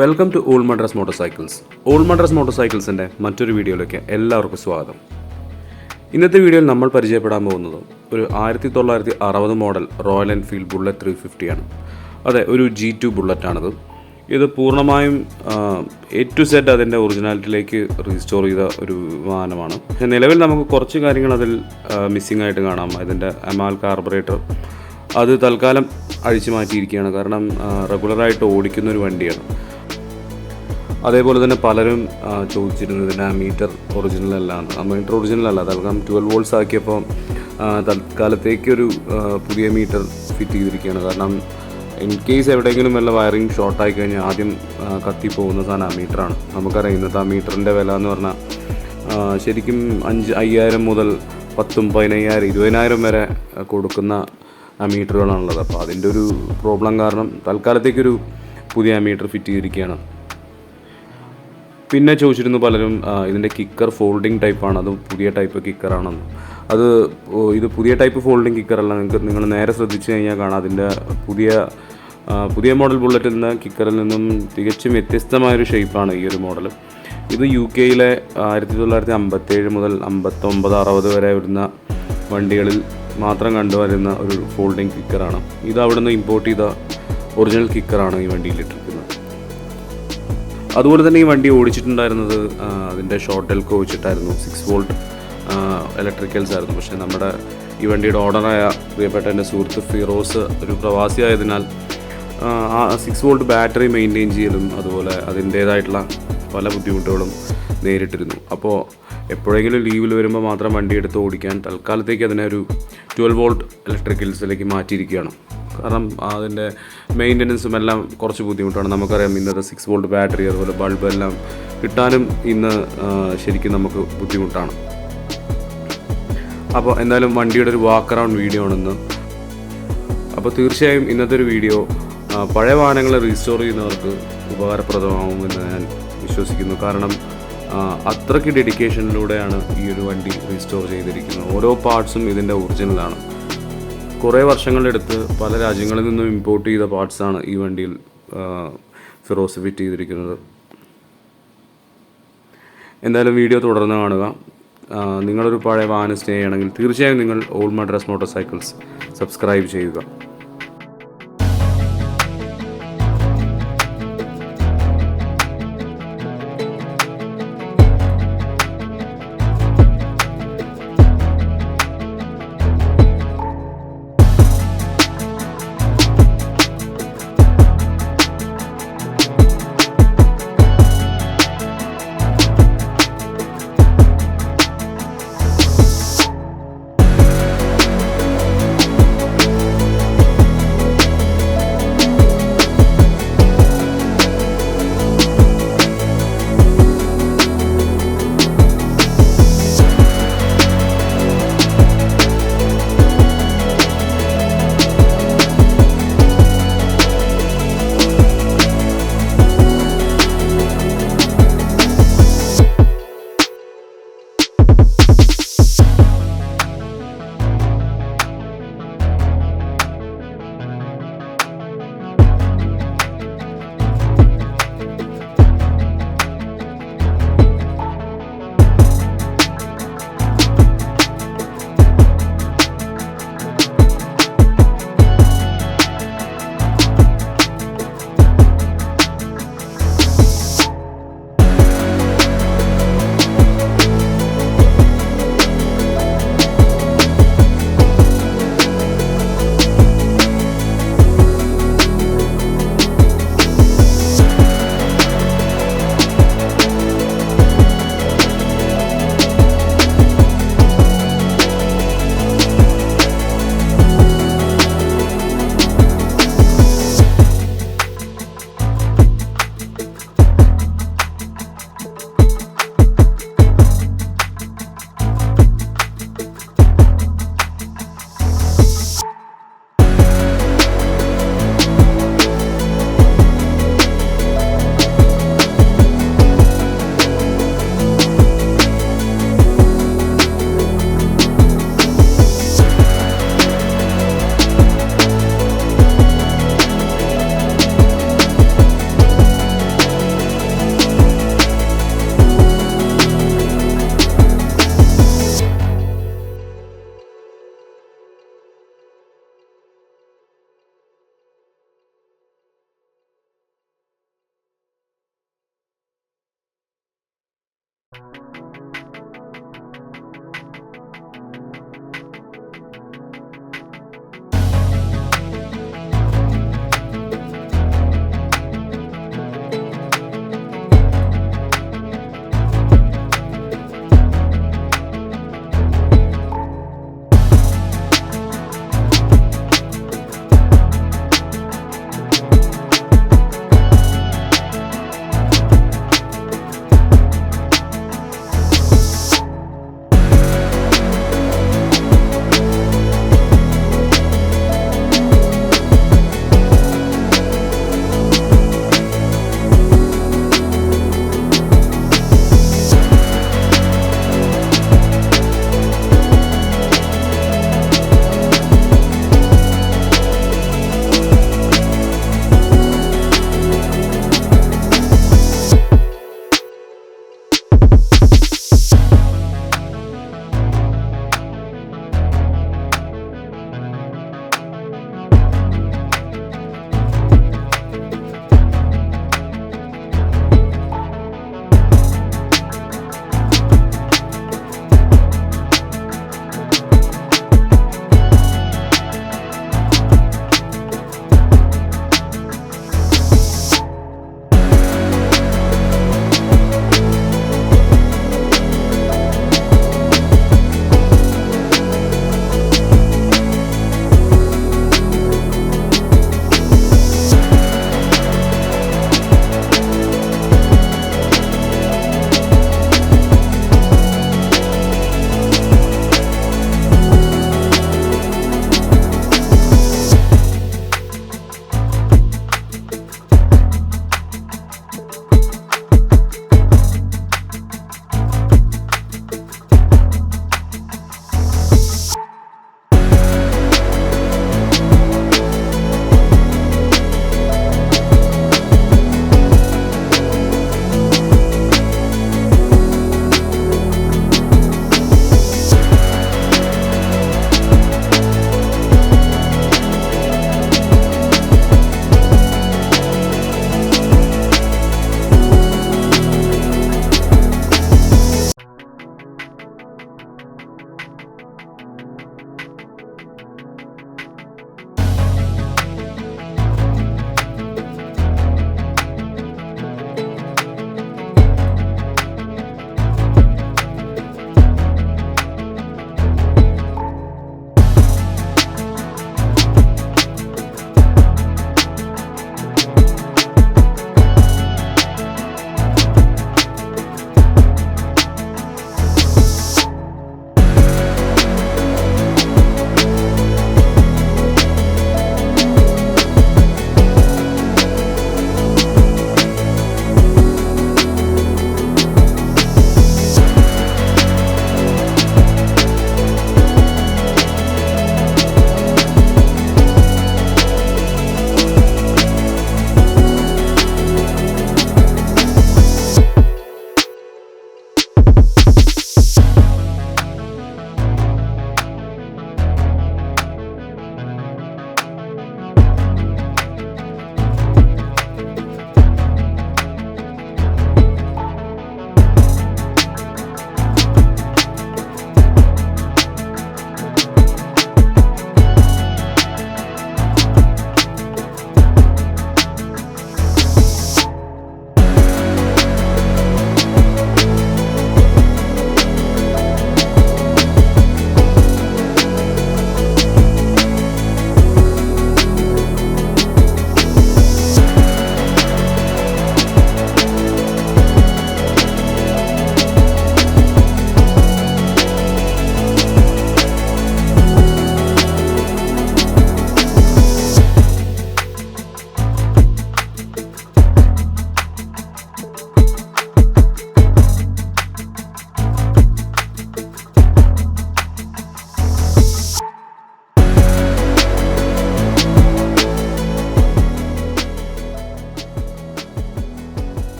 Welcome to all Madras motorcycles. All Madras മോട്ടോർസൈക്കിൾസിൻ്റെ മറ്റൊരു വീഡിയോയിലേക്ക് എല്ലാവർക്കും സ്വാഗതം. ഇന്നത്തെ വീഡിയോയിൽ നമ്മൾ പരിചയപ്പെടാൻ പോകുന്നത് ഒരു 1960 മോഡൽ റോയൽ എൻഫീൽഡ് ബുള്ളറ്റ് 350 ആണ്. അതെ, ഒരു G2 ബുള്ളറ്റാണിത്. ഇത് പൂർണ്ണമായും A to Z അതിൻ്റെ ഒറിജിനാലിറ്റിയിലേക്ക് റീസ്റ്റോർ ചെയ്ത ഒരു വാഹനമാണ്. നിലവിൽ നമുക്ക് കുറച്ച് കാര്യങ്ങൾ അതിൽ മിസ്സിംഗ് ആയിട്ട് കാണാം. അതിൻ്റെ അമാൽ കാർബറേറ്റർ അത് തൽക്കാലം അഴിച്ചു മാറ്റിയിരിക്കുകയാണ്. കാരണം റെഗുലറായിട്ട് ഓടിക്കുന്ന ഒരു വണ്ടിയാണ്. അതേപോലെ തന്നെ പലരും ചോദിച്ചിരുന്നു ഇതിൻ്റെ മീറ്റർ ഒറിജിനൽ അല്ലാന്ന്. മീറ്റർ ഒറിജിനൽ അല്ല, തൽക്കാലം 12 വോൾട്ട്സ് ആക്കിയപ്പോൾ തൽക്കാലത്തേക്കൊരു പുതിയ മീറ്റർ ഫിറ്റ് ചെയ്തിരിക്കുകയാണ്. കാരണം ഇൻ കേസ് എവിടെയെങ്കിലും വല്ല വയറിങ് ഷോർട്ടായി കഴിഞ്ഞാൽ ആദ്യം കത്തിപ്പോകുന്ന സാധനം ആ മീറ്ററാണ്. നമുക്കറിയാം ഇന്നത്തെ ആ മീറ്ററിൻ്റെ വില എന്ന് പറഞ്ഞാൽ ശരിക്കും 5,000 മുതൽ 10,000, 15,000, 20,000 വരെ കൊടുക്കുന്ന ആ മീറ്ററുകളാണുള്ളത്. അപ്പോൾ അതിൻ്റെ ഒരു പ്രോബ്ലം കാരണം തൽക്കാലത്തേക്കൊരു പുതിയ മീറ്റർ ഫിറ്റ് ചെയ്തിരിക്കുകയാണ്. പിന്നെ ചോദിച്ചിരുന്നു പലരും ഇതിൻ്റെ കിക്കർ ഫോൾഡിങ് ടൈപ്പാണ്, അത് പുതിയ ടൈപ്പ് കിക്കറാണെന്ന്. ഇത് പുതിയ ടൈപ്പ് ഫോൾഡിങ് കിക്കറല്ല. നിങ്ങൾ നേരെ ശ്രദ്ധിച്ചു കഴിഞ്ഞാൽ കാണാം അതിൻ്റെ പുതിയ മോഡൽ ബുള്ളറ്റിൽ നിന്ന് കിക്കറിൽ നിന്നും തികച്ചും വ്യത്യസ്തമായൊരു ഷേപ്പാണ് ഈ ഒരു മോഡൽ. ഇത് UK 1957 മുതൽ 59, 60 വരെ വരുന്ന വണ്ടികളിൽ മാത്രം കണ്ടുവരുന്ന ഒരു ഫോൾഡിങ് കിക്കറാണ്. ഇത് അവിടുന്ന് ഇമ്പോർട്ട് ചെയ്ത ഒറിജിനൽ കിക്കറാണ് ഈ വണ്ടിയിലിട്ടിരിക്കുന്നത്. അതുപോലെ തന്നെ ഈ വണ്ടി ഓടിച്ചിട്ടുണ്ടായിരുന്നത് അതിൻ്റെ ഷോർട്ട് ഡെൽക്കോ വെച്ചിട്ടായിരുന്നു. 6 വോൾട്ട് ഇലക്ട്രിക്കൽസ് ആയിരുന്നു. പക്ഷേ നമ്മുടെ ഈ വണ്ടിയുടെ ഓണറായ പ്രിയപ്പെട്ട എൻ്റെ സുഹൃത്ത് ഫിറോസ് ഒരു പ്രവാസിയായതിനാൽ ആ 6 വോൾട്ട് ബാറ്ററി മെയിൻറ്റെയിൻ ചെയ്യലും അതുപോലെ അതിൻ്റേതായിട്ടുള്ള പല ബുദ്ധിമുട്ടുകളും നേരിട്ടിരുന്നു. അപ്പോൾ എപ്പോഴെങ്കിലും ലീവിൽ വരുമ്പോൾ മാത്രം വണ്ടി എടുത്ത് ഓടിക്കാൻ തൽക്കാലത്തേക്ക് അതിനെ ഒരു 12 വോൾട്ട് ഇലക്ട്രിക്കൽസിലേക്ക് മാറ്റിയിരിക്കുകയാണ്. കാരണം അതിൻ്റെ മെയിൻ്റനൻസും എല്ലാം കുറച്ച് ബുദ്ധിമുട്ടാണ്. നമുക്കറിയാം ഇന്നത്തെ 6 വോൾട്ട് ബാറ്ററി അതുപോലെ ബൾബ് എല്ലാം കിട്ടാനും ഇന്ന് ശരിക്കും നമുക്ക് ബുദ്ധിമുട്ടാണ്. അപ്പോൾ എന്തായാലും വണ്ടിയുടെ ഒരു വാക്കറൗണ്ട് വീഡിയോ ആണെന്ന്. അപ്പോൾ തീർച്ചയായും ഇന്നത്തെ ഒരു വീഡിയോ പഴയ വാഹനങ്ങളെ റീസ്റ്റോർ ചെയ്യുന്നവർക്ക് ഉപകാരപ്രദമാകുമെന്ന് ഞാൻ വിശ്വസിക്കുന്നു. കാരണം അത്രയ്ക്ക് ഡെഡിക്കേഷനിലൂടെയാണ് ഈ ഒരു വണ്ടി റീസ്റ്റോർ ചെയ്തിരിക്കുന്നത്. ഓരോ പാർട്സും ഇതിൻ്റെ ഒറിജിനലാണ്. കുറേ വർഷങ്ങളെടുത്ത് പല രാജ്യങ്ങളിൽ നിന്നും ഇമ്പോർട്ട് ചെയ്ത പാർട്സാണ് ഈ വണ്ടിയിൽ ഫിറോസ് ഫിറ്റ് ചെയ്തിരിക്കുന്നത്. എന്തായാലും വീഡിയോ തുടർന്ന് കാണുക. നിങ്ങളൊരു പഴയ വാഹനം സ്റ്റേ ചെയ്യണമെങ്കിൽ തീർച്ചയായും നിങ്ങൾ ഓൾ മദ്രാസ് മോട്ടോർസൈക്കിൾസ് സബ്സ്ക്രൈബ് ചെയ്യുക.